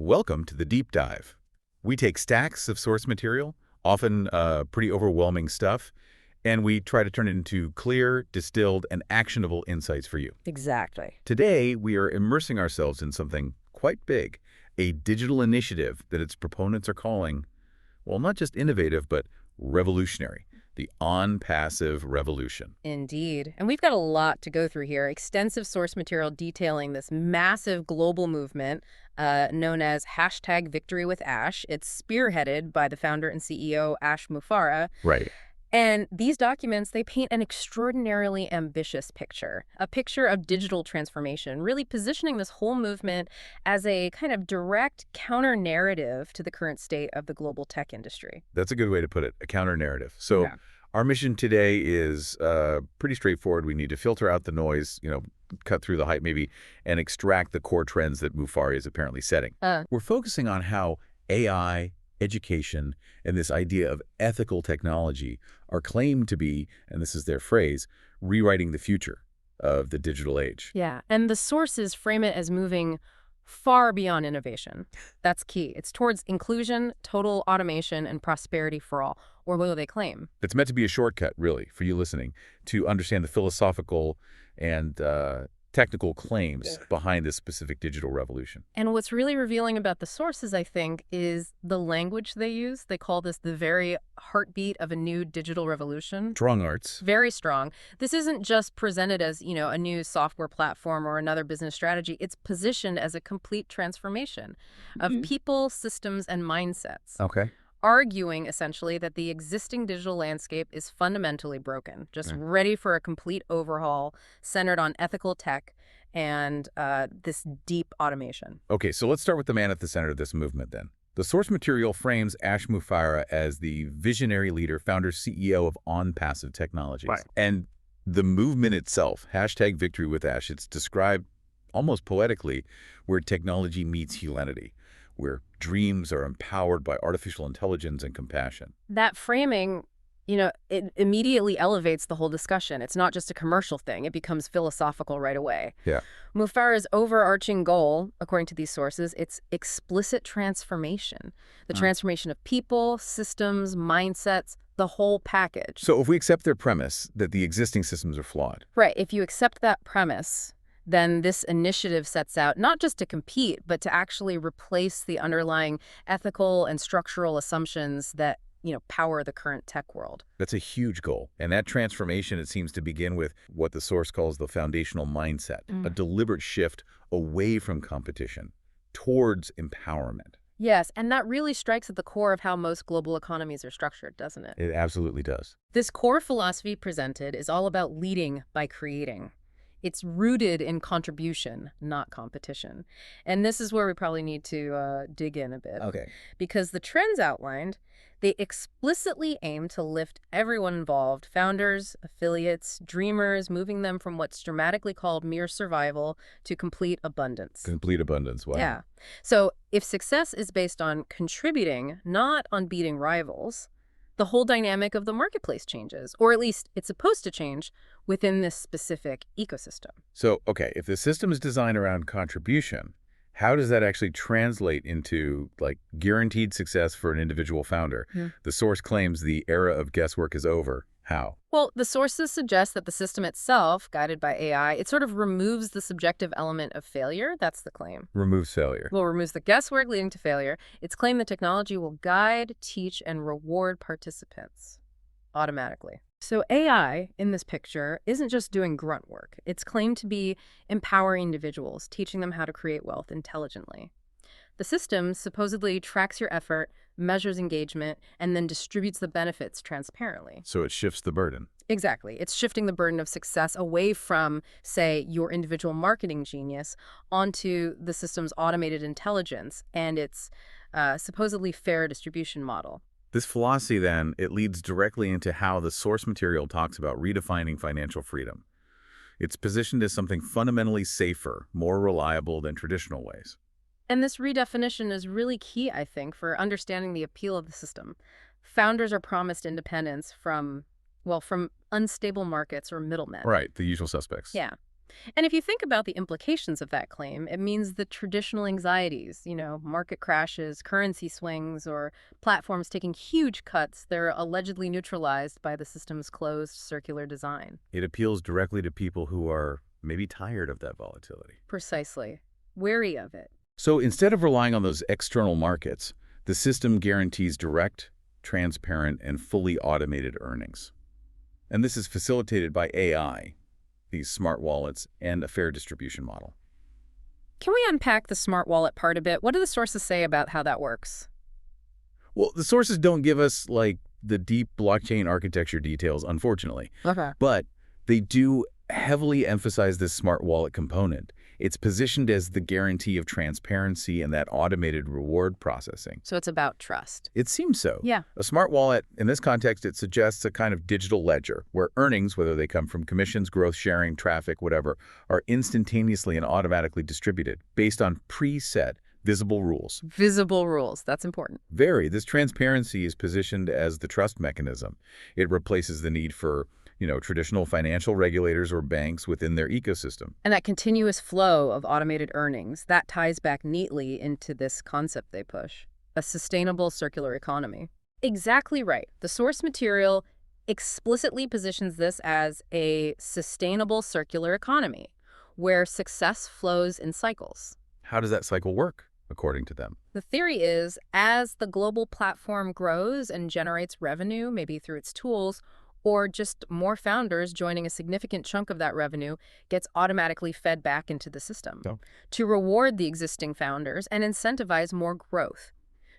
Welcome to the Deep Dive. We take stacks of source material, often pretty overwhelming stuff, and we try to turn it into clear, distilled, and actionable insights for you. Exactly. Today, we are immersing ourselves in something quite big, a digital initiative that its proponents are calling, well, not just innovative, but revolutionary. The ONPASSIVE revolution. Indeed. And we've got a lot to go through here. Extensive source material detailing this massive global movement known as #VictoryWithAsh. It's spearheaded by the founder and CEO, Ash Mufareh. Right. And these documents, they paint an extraordinarily ambitious picture, a picture of digital transformation, really positioning this whole movement as a kind of direct counter-narrative to the current state of the global tech industry. That's a good way to put it, a counter-narrative. So our mission today is pretty straightforward. We need to filter out the noise, cut through the hype maybe, and extract the core trends that Mufareh is apparently setting. We're focusing on how AI, education, and this idea of ethical technology are claimed to be, and this is their phrase, rewriting the future of the digital age. Yeah, and the sources frame it as moving far beyond innovation. That's key. It's towards inclusion, total automation, and prosperity for all, or what do they claim? It's meant to be a shortcut, really, for you listening, to understand the philosophical and technical claims behind this specific digital revolution. And what's really revealing about the sources, I think, is the language they use. They call this the very heartbeat of a new digital revolution. Strong arts. Very strong. This isn't just presented as, a new software platform or another business strategy. It's positioned as a complete transformation of people, systems, and mindsets. Okay. Arguing, essentially, that the existing digital landscape is fundamentally broken, just ready for a complete overhaul centered on ethical tech and this deep automation. Okay, so let's start with the man at the center of this movement then. The source material frames Ash Mufareh as the visionary leader, founder, CEO of ONPASSIVE Technologies. Right. And the movement itself, #VictoryWithAsh, it's described almost poetically where technology meets humanity, where dreams are empowered by artificial intelligence and compassion. That framing, it immediately elevates the whole discussion. It's not just a commercial thing. It becomes philosophical right away. Yeah. Mufareh's overarching goal, according to these sources, it's explicit transformation. The transformation of people, systems, mindsets, the whole package. So if we accept their premise that the existing systems are flawed. Right. If you accept that premise, then this initiative sets out not just to compete, but to actually replace the underlying ethical and structural assumptions that, power the current tech world. That's a huge goal. And that transformation, it seems to begin with what the source calls the foundational mindset, a deliberate shift away from competition towards empowerment. Yes, and that really strikes at the core of how most global economies are structured, doesn't it? It absolutely does. This core philosophy presented is all about leading by creating. It's rooted in contribution, not competition. And this is where we probably need to dig in a bit. Okay. Because the trends outlined, they explicitly aim to lift everyone involved, founders, affiliates, dreamers, moving them from what's dramatically called mere survival to complete abundance. Complete abundance, wow. Yeah. So if success is based on contributing, not on beating rivals, the whole dynamic of the marketplace changes, or at least it's supposed to change within this specific ecosystem. So, okay, if the system is designed around contribution, how does that actually translate into, guaranteed success for an individual founder? The source claims the era of guesswork is over. How? Well, the sources suggest that the system itself, guided by AI, it sort of removes the subjective element of failure. That's the claim. Removes failure. Well, removes the guesswork leading to failure. It's claimed the technology will guide, teach, and reward participants automatically. So AI, in this picture, isn't just doing grunt work. It's claimed to be empowering individuals, teaching them how to create wealth intelligently. The system supposedly tracks your effort, measures engagement, and then distributes the benefits transparently. So it shifts the burden. Exactly. It's shifting the burden of success away from, say, your individual marketing genius onto the system's automated intelligence and its supposedly fair distribution model. This philosophy, then, it leads directly into how the source material talks about redefining financial freedom. It's positioned as something fundamentally safer, more reliable than traditional ways. And this redefinition is really key, I think, for understanding the appeal of the system. Founders are promised independence from unstable markets or middlemen. Right, the usual suspects. Yeah. And if you think about the implications of that claim, it means the traditional anxieties, market crashes, currency swings, or platforms taking huge cuts, they're allegedly neutralized by the system's closed circular design. It appeals directly to people who are maybe tired of that volatility. Precisely. Wary of it. So instead of relying on those external markets, the system guarantees direct, transparent, and fully automated earnings. And this is facilitated by AI, these smart wallets, and a fair distribution model. Can we unpack the smart wallet part a bit? What do the sources say about how that works? Well, the sources don't give us, the deep blockchain architecture details, unfortunately. Okay. But they do heavily emphasize this smart wallet component. It's positioned as the guarantee of transparency and that automated reward processing. So it's about trust. It seems so. Yeah. A smart wallet, in this context, it suggests a kind of digital ledger where earnings, whether they come from commissions, growth sharing, traffic, whatever, are instantaneously and automatically distributed based on preset visible rules. Visible rules. That's important. This transparency is positioned as the trust mechanism. It replaces the need for traditional financial regulators or banks within their ecosystem. And that continuous flow of automated earnings, that ties back neatly into this concept they push, a sustainable circular economy. Exactly right. The source material explicitly positions this as a sustainable circular economy, where success flows in cycles. How does that cycle work, according to them? The theory is, as the global platform grows and generates revenue, maybe through its tools, or just more founders joining a significant chunk of that revenue gets automatically fed back into the system to reward the existing founders and incentivize more growth,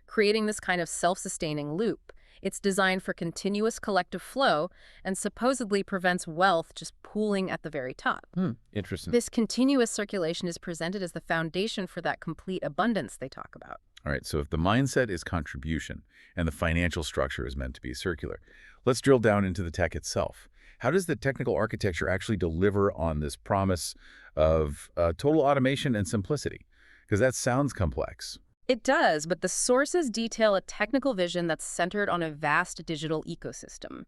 creating this kind of self-sustaining loop. It's designed for continuous collective flow and supposedly prevents wealth just pooling at the very top. Interesting. This continuous circulation is presented as the foundation for that complete abundance they talk about. All right, so if the mindset is contribution and the financial structure is meant to be circular, let's drill down into the tech itself. How does the technical architecture actually deliver on this promise of total automation and simplicity? Because that sounds complex. It does, but the sources detail a technical vision that's centered on a vast digital ecosystem.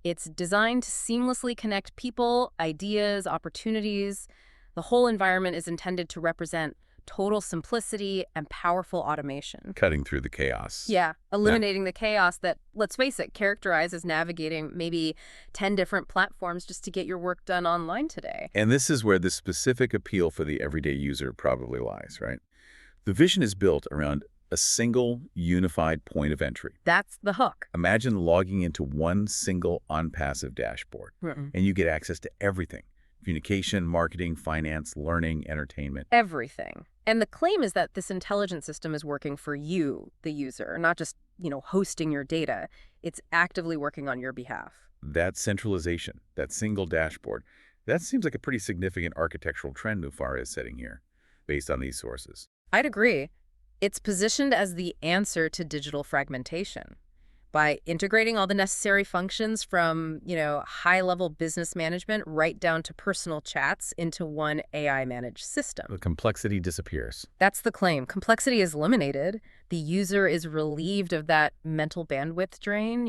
It's designed to seamlessly connect people, ideas, opportunities. The whole environment is intended to represent total simplicity and powerful automation. Cutting through the chaos. Yeah, eliminating the chaos that, let's face it, characterizes navigating maybe 10 different platforms just to get your work done online today. And this is where the specific appeal for the everyday user probably lies, right? The vision is built around a single unified point of entry. That's the hook. Imagine logging into one single ONPASSIVE dashboard, and you get access to everything. Communication, marketing, finance, learning, entertainment. Everything. And the claim is that this intelligent system is working for you, the user, not just, hosting your data. It's actively working on your behalf. That centralization, that single dashboard, that seems like a pretty significant architectural trend Mufara is setting here, based on these sources. I'd agree. It's positioned as the answer to digital fragmentation. By integrating all the necessary functions from, high-level business management right down to personal chats into one AI-managed system. The complexity disappears. That's the claim. Complexity is eliminated. The user is relieved of that mental bandwidth drain,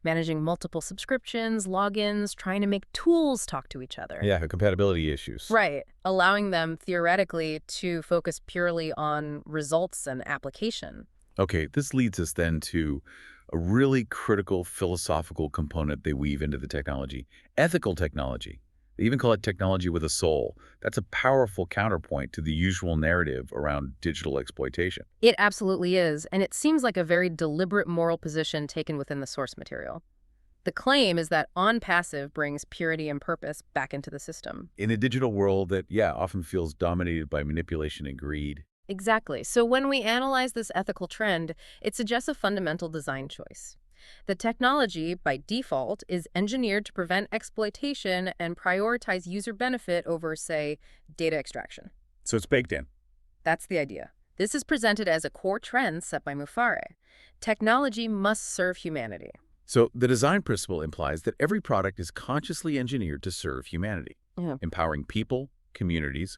managing multiple subscriptions, logins, trying to make tools talk to each other. Yeah, compatibility issues. Right. Allowing them, theoretically, to focus purely on results and application. Okay, this leads us then to a really critical philosophical component they weave into the technology, ethical technology. They even call it technology with a soul. That's a powerful counterpoint to the usual narrative around digital exploitation. It absolutely is, and it seems like a very deliberate moral position taken within the source material. The claim is that ONPASSIVE brings purity and purpose back into the system. In a digital world that, often feels dominated by manipulation and greed. Exactly. So when we analyze this ethical trend, it suggests a fundamental design choice. The technology, by default, is engineered to prevent exploitation and prioritize user benefit over, say, data extraction. So it's baked in. That's the idea. This is presented as a core trend set by Mufara. Technology must serve humanity. So the design principle implies that every product is consciously engineered to serve humanity, empowering people, communities,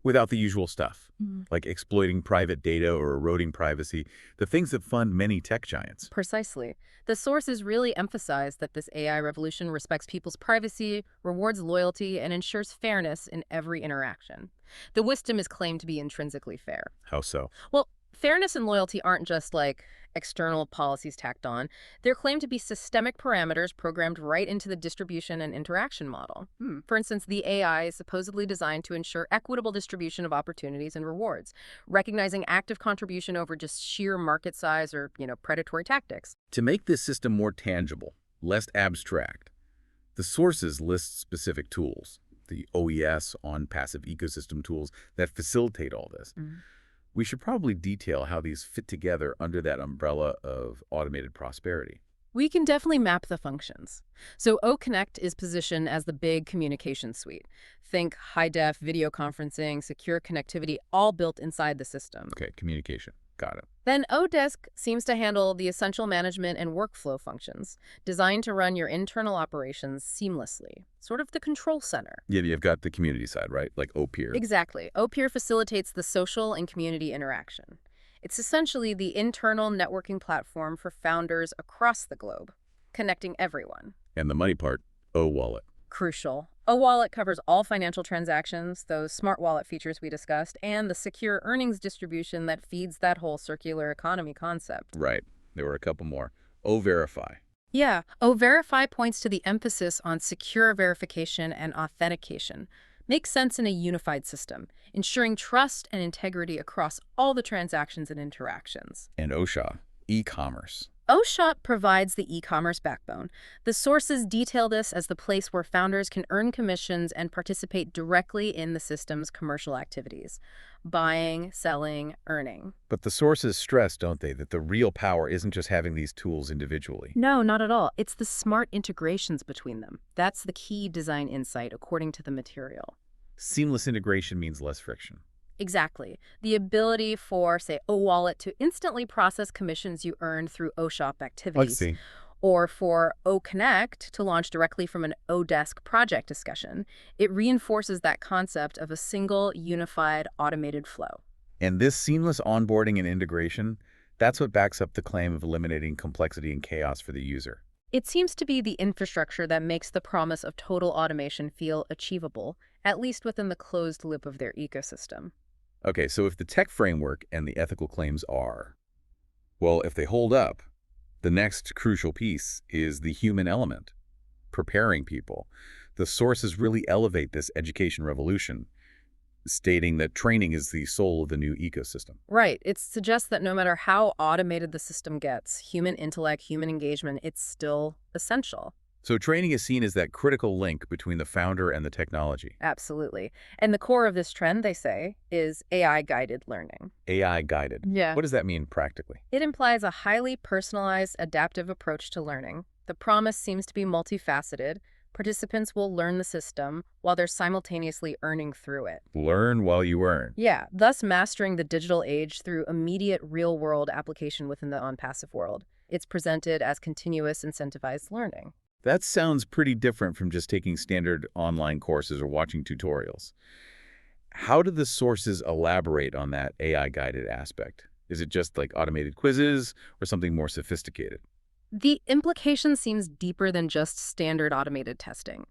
without the usual stuff, Mm. like exploiting private data or eroding privacy, the things that fund many tech giants. Precisely. The sources really emphasize that this AI revolution respects people's privacy, rewards loyalty, and ensures fairness in every interaction. The wisdom is claimed to be intrinsically fair. How so? Well, fairness and loyalty aren't just like external policies tacked on. They're claimed to be systemic parameters programmed right into the distribution and interaction model. For instance, the AI is supposedly designed to ensure equitable distribution of opportunities and rewards, recognizing active contribution over just sheer market size or, predatory tactics. To make this system more tangible, less abstract, the sources list specific tools, the OES, ONPASSIVE ecosystem tools that facilitate all this. We should probably detail how these fit together under that umbrella of automated prosperity. We can definitely map the functions. So OConnect is positioned as the big communication suite. Think high-def video conferencing, secure connectivity, all built inside the system. Okay, communication. Got it. Then Odesk seems to handle the essential management and workflow functions, designed to run your internal operations seamlessly, sort of the control center. Yeah, you've got the community side, right? Like OPeer. Exactly. OPeer facilitates the social and community interaction. It's essentially the internal networking platform for founders across the globe, connecting everyone. And the money part, O-Wallet. Crucial. O-Wallet covers all financial transactions, those smart wallet features we discussed, and the secure earnings distribution that feeds that whole circular economy concept. Right. There were a couple more. O-Verify. Yeah. O-Verify points to the emphasis on secure verification and authentication. Makes sense in a unified system, ensuring trust and integrity across all the transactions and interactions. And OSHA, e-commerce. OSHA provides the e-commerce backbone. The sources detail this as the place where founders can earn commissions and participate directly in the system's commercial activities. Buying, selling, earning. But the sources stress, don't they, that the real power isn't just having these tools individually. No, not at all. It's the smart integrations between them. That's the key design insight, according to the material. Seamless integration means less friction. Exactly. The ability for, say, O-Wallet to instantly process commissions you earned through OSHOP activities. I see. Or for OConnect to launch directly from an Odesk project discussion. It reinforces that concept of a single, unified, automated flow. And this seamless onboarding and integration, that's what backs up the claim of eliminating complexity and chaos for the user. It seems to be the infrastructure that makes the promise of total automation feel achievable, at least within the closed loop of their ecosystem. Okay, so if the tech framework and the ethical claims are, well, if they hold up, the next crucial piece is the human element, preparing people. The sources really elevate this education revolution, stating that training is the soul of the new ecosystem. Right. It suggests that no matter how automated the system gets, human intellect, human engagement, it's still essential. So training is seen as that critical link between the founder and the technology. Absolutely. And the core of this trend, they say, is AI-guided learning. AI-guided. Yeah. What does that mean practically? It implies a highly personalized, adaptive approach to learning. The promise seems to be multifaceted. Participants will learn the system while they're simultaneously earning through it. Learn while you earn. Yeah, thus mastering the digital age through immediate real-world application within the ONPASSIVE world. It's presented as continuous incentivized learning. That sounds pretty different from just taking standard online courses or watching tutorials. How do the sources elaborate on that AI-guided aspect? Is it just like automated quizzes or something more sophisticated? The implication seems deeper than just standard automated testing.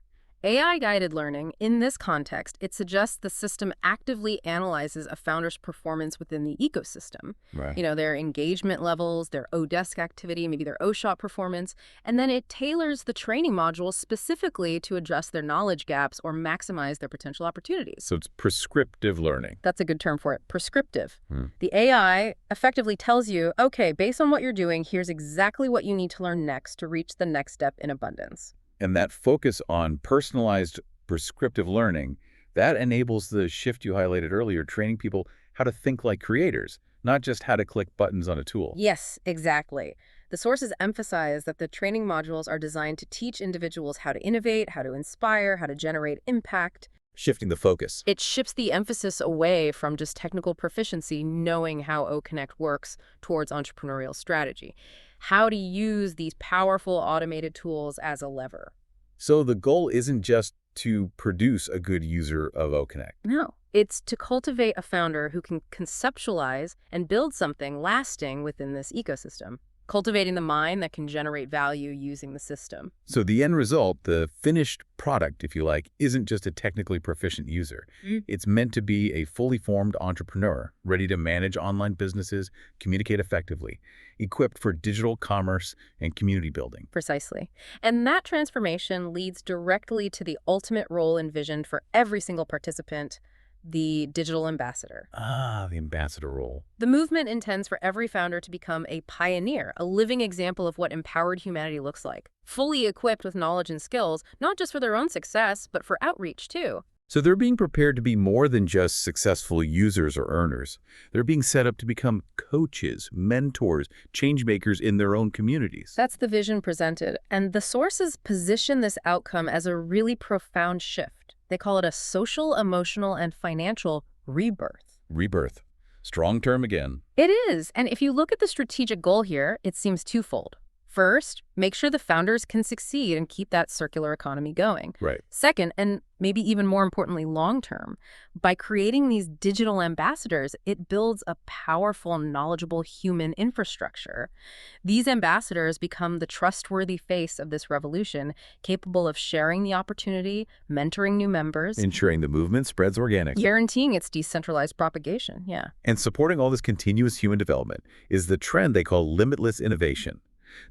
AI-guided learning, in this context, it suggests the system actively analyzes a founder's performance within the ecosystem. Right. Their engagement levels, their Odesk activity, maybe their OSHOP performance, and then it tailors the training modules specifically to address their knowledge gaps or maximize their potential opportunities. So it's prescriptive learning. That's a good term for it, prescriptive. The AI effectively tells you, okay, based on what you're doing, here's exactly what you need to learn next to reach the next step in abundance. And that focus on personalized prescriptive learning, that enables the shift you highlighted earlier, training people how to think like creators, not just how to click buttons on a tool. Yes, exactly. The sources emphasize that the training modules are designed to teach individuals how to innovate, how to inspire, how to generate impact. Shifting the focus. It shifts the emphasis away from just technical proficiency, knowing how OConnect works, towards entrepreneurial strategy. How to use these powerful automated tools as a lever. So the goal isn't just to produce a good user of OConnect. No, It's to cultivate a founder who can conceptualize and build something lasting within this ecosystem, cultivating the mind that can generate value using the system. So the end result, the finished product, if you like, isn't just a technically proficient user. It's meant to be a fully formed entrepreneur, ready to manage online businesses, communicate effectively, equipped for digital commerce and community building. Precisely. And that transformation leads directly to the ultimate role envisioned for every single participant, the digital ambassador. Ah, the ambassador role. The movement intends for every founder to become a pioneer, a living example of what empowered humanity looks like, fully equipped with knowledge and skills, not just for their own success, but for outreach too. So they're being prepared to be more than just successful users or earners. They're being set up to become coaches, mentors, change makers in their own communities. That's the vision presented, and the sources position this outcome as a really profound shift. They call it a social, emotional, and financial rebirth. Rebirth. Strong term again. It is, and if you look at the strategic goal here, it seems twofold. First, make sure the founders can succeed and keep that circular economy going. Right. Second, and maybe even more importantly long-term, by creating these digital ambassadors, it builds a powerful, knowledgeable human infrastructure. These ambassadors become the trustworthy face of this revolution, capable of sharing the opportunity, mentoring new members, Ensuring the movement spreads organically. guaranteeing its decentralized propagation. Yeah. And supporting all this continuous human development is the trend they call limitless innovation.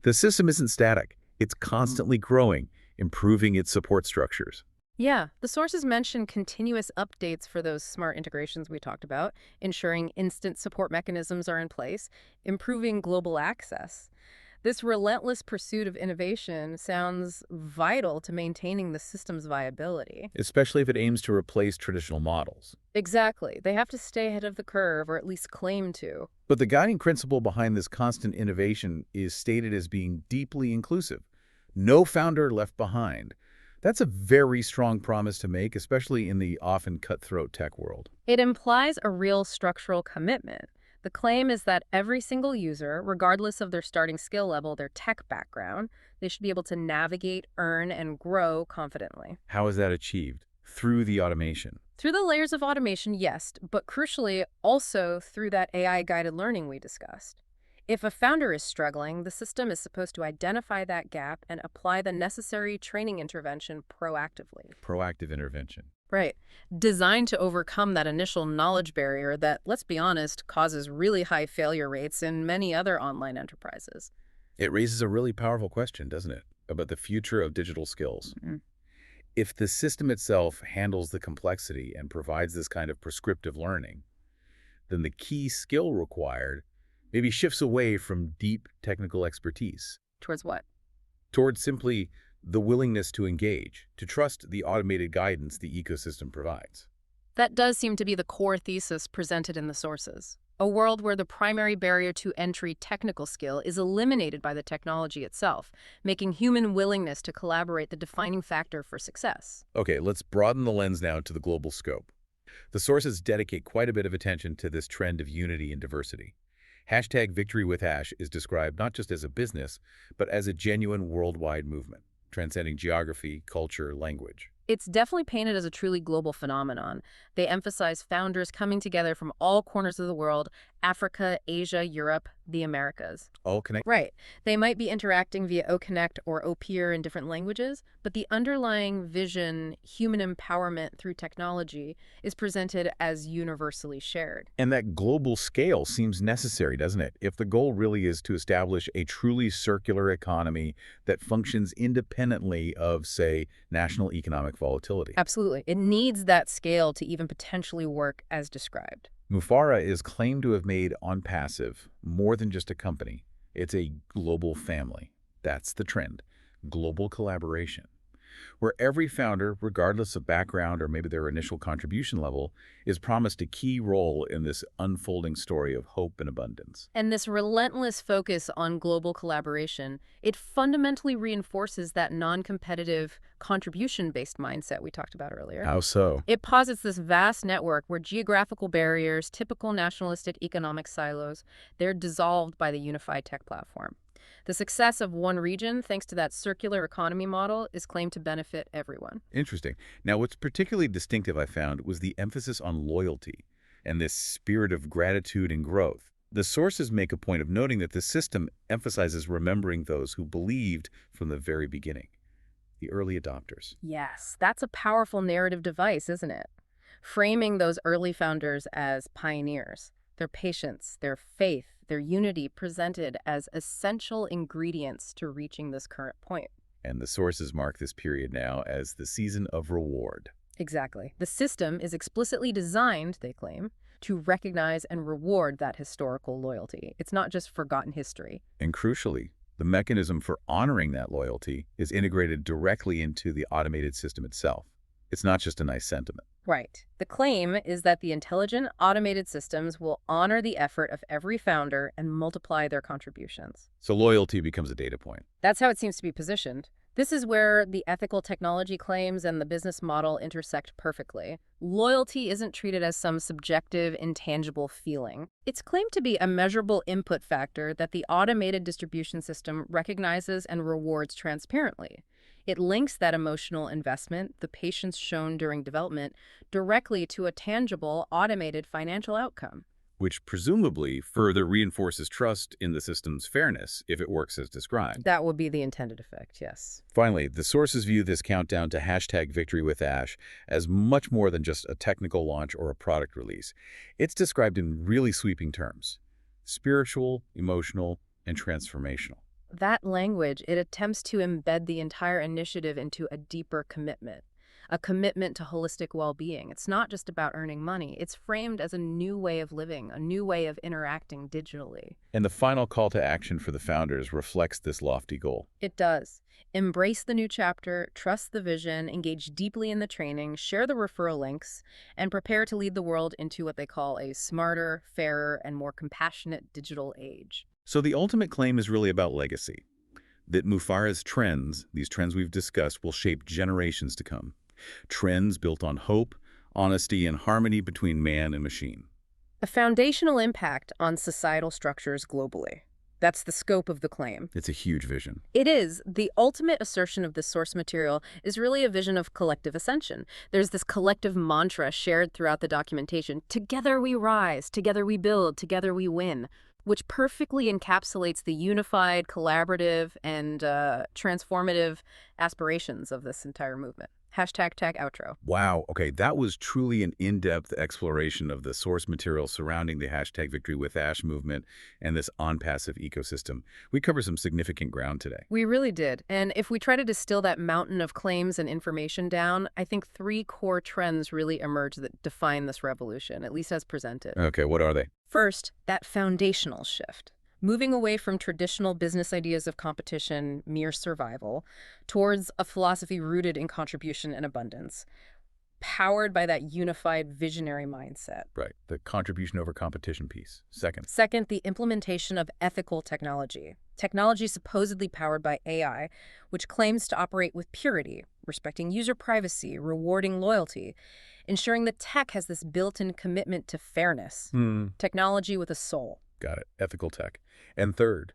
The system isn't static. It's constantly growing, improving its support structures. Yeah, the sources mention continuous updates for those smart integrations we talked about, ensuring instant support mechanisms are in place, improving global access. This relentless pursuit of innovation sounds vital to maintaining the system's viability. Especially if it aims to replace traditional models. Exactly. They have to stay ahead of the curve, or at least claim to. But the guiding principle behind this constant innovation is stated as being deeply inclusive. No founder left behind. That's a very strong promise to make, especially in the often cutthroat tech world. It implies a real structural commitment. The claim is that every single user, regardless of their starting skill level, their tech background, they should be able to navigate, earn, and grow confidently. How is that achieved? Through the automation. Through the layers of automation, yes, but crucially also through that AI-guided learning we discussed. If a founder is struggling, the system is supposed to identify that gap and apply the necessary training intervention proactively. Proactive intervention. Right. Designed to overcome that initial knowledge barrier that, let's be honest, causes really high failure rates in many other online enterprises. It raises a really powerful question, doesn't it, about the future of digital skills. If the system itself handles the complexity and provides this kind of prescriptive learning, then the key skill required maybe shifts away from deep technical expertise Towards what? towards simply the willingness to engage, to trust the automated guidance the ecosystem provides. That does seem to be the core thesis presented in the sources. A world where the primary barrier to entry, technical skill, is eliminated by the technology itself, making human willingness to collaborate the defining factor for success. Okay, let's broaden the lens now to the global scope. The sources dedicate quite a bit of attention to this trend of unity and diversity. #VictoryWithHash is described not just as a business, but as a genuine worldwide movement, transcending geography, culture, language. It's definitely painted as a truly global phenomenon. They emphasize founders coming together from all corners of the world: Africa, Asia, Europe, the Americas. All connected. Right. They might be interacting via OConnect or OPeer in different languages, but the underlying vision, human empowerment through technology, is presented as universally shared. And that global scale seems necessary, doesn't it? If the goal really is to establish a truly circular economy that functions independently of, say, national economic volatility. Absolutely. It needs that scale to even potentially work as described. Mufara is claimed to have made ONPASSIVE more than just a company. It's a global family. That's the trend. Global collaboration, where every founder, regardless of background or maybe their initial contribution level, is promised a key role in this unfolding story of hope and abundance. And this relentless focus on global collaboration, it fundamentally reinforces that non-competitive, contribution-based mindset we talked about earlier. How so? It posits this vast network where geographical barriers, typical nationalistic economic silos, they're dissolved by the unified tech platform. The success of one region, thanks to that circular economy model, is claimed to benefit everyone. Interesting. Now, what's particularly distinctive, I found, was the emphasis on loyalty and this spirit of gratitude and growth. The sources make a point of noting that the system emphasizes remembering those who believed from the very beginning, the early adopters. Yes, that's a powerful narrative device, isn't it? Framing those early founders as pioneers, their patience, their faith, their unity presented as essential ingredients to reaching this current point. And the sources mark this period now as the season of reward. Exactly. The system is explicitly designed, they claim, to recognize and reward that historical loyalty. It's not just forgotten history. And crucially, the mechanism for honoring that loyalty is integrated directly into the automated system itself. It's not just a nice sentiment. Right. The claim is that the intelligent, automated systems will honor the effort of every founder and multiply their contributions. So loyalty becomes a data point. That's how it seems to be positioned. This is where the ethical technology claims and the business model intersect perfectly. Loyalty isn't treated as some subjective, intangible feeling. It's claimed to be a measurable input factor that the automated distribution system recognizes and rewards transparently. It links that emotional investment, the patience shown during development, directly to a tangible, automated financial outcome. Which presumably further reinforces trust in the system's fairness if it works as described. That would be the intended effect, yes. Finally, the sources view this countdown to #VictoryWithAsh as much more than just a technical launch or a product release. It's described in really sweeping terms: spiritual, emotional, and transformational. That language, it attempts to embed the entire initiative into a deeper commitment, a commitment to holistic well-being. It's not just about earning money. It's framed as a new way of living, a new way of interacting digitally. And the final call to action for the founders reflects this lofty goal. It does. Embrace the new chapter, trust the vision, engage deeply in the training, share the referral links, and prepare to lead the world into what they call a smarter, fairer, and more compassionate digital age. So the ultimate claim is really about legacy, that Mufara's trends, these trends we've discussed, will shape generations to come. Trends built on hope, honesty, and harmony between man and machine. A foundational impact on societal structures globally. That's the scope of the claim. It's a huge vision. It is. The ultimate assertion of this source material is really a vision of collective ascension. There's this collective mantra shared throughout the documentation: together we rise, together we build, together we win, which perfectly encapsulates the unified, collaborative, and transformative aspirations of this entire movement. #tag outro. Wow. Okay, that was truly an in-depth exploration of the source material surrounding the #VictoryWithAsh movement and this ONPASSIVE ecosystem. We covered some significant ground today. We really did. And if we try to distill that mountain of claims and information down, I think 3 core trends really emerge that define this revolution, at least as presented. Okay, what are they? First, that foundational shift. Moving away from traditional business ideas of competition, mere survival, towards a philosophy rooted in contribution and abundance, powered by that unified visionary mindset. Right, the contribution over competition piece. Second, the implementation of ethical technology. Technology supposedly powered by AI, which claims to operate with purity, respecting user privacy, rewarding loyalty, ensuring the tech has this built-in commitment to fairness. Technology with a soul. Got it. Ethical tech. And third,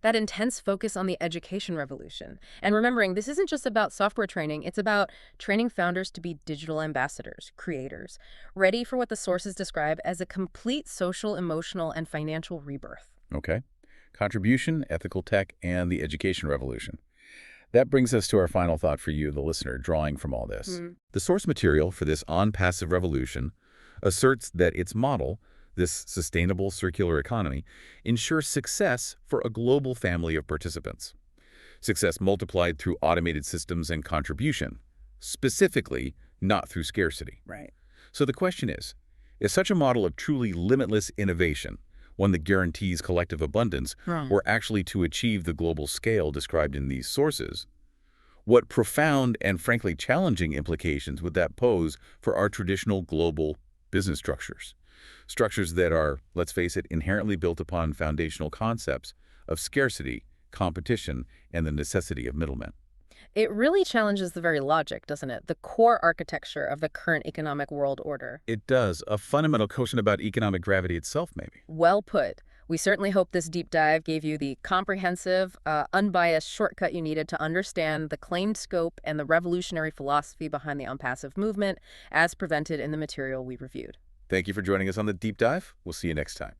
that intense focus on the education revolution. And remembering, this isn't just about software training, it's about training founders to be digital ambassadors, creators, ready for what the sources describe as a complete social, emotional, and financial rebirth. Okay. Contribution, ethical tech, and the education revolution. That brings us to our final thought for you, the listener, drawing from all this. The source material for this ONPASSIVE revolution asserts that its model, this sustainable circular economy, ensures success for a global family of participants. Success multiplied through automated systems and contribution, specifically not through scarcity. Right. So the question is such a model of truly limitless innovation, one that guarantees collective abundance, or actually to achieve the global scale described in these sources? What profound and frankly challenging implications would that pose for our traditional global business structures? Structures that are, let's face it, inherently built upon foundational concepts of scarcity, competition, and the necessity of middlemen. It really challenges the very logic, doesn't it? The core architecture of the current economic world order. It does. A fundamental question about economic gravity itself, maybe. Well put. We certainly hope this deep dive gave you the comprehensive, unbiased shortcut you needed to understand the claimed scope and the revolutionary philosophy behind the ONPASSIVE movement as presented in the material we reviewed. Thank you for joining us on the deep dive. We'll see you next time.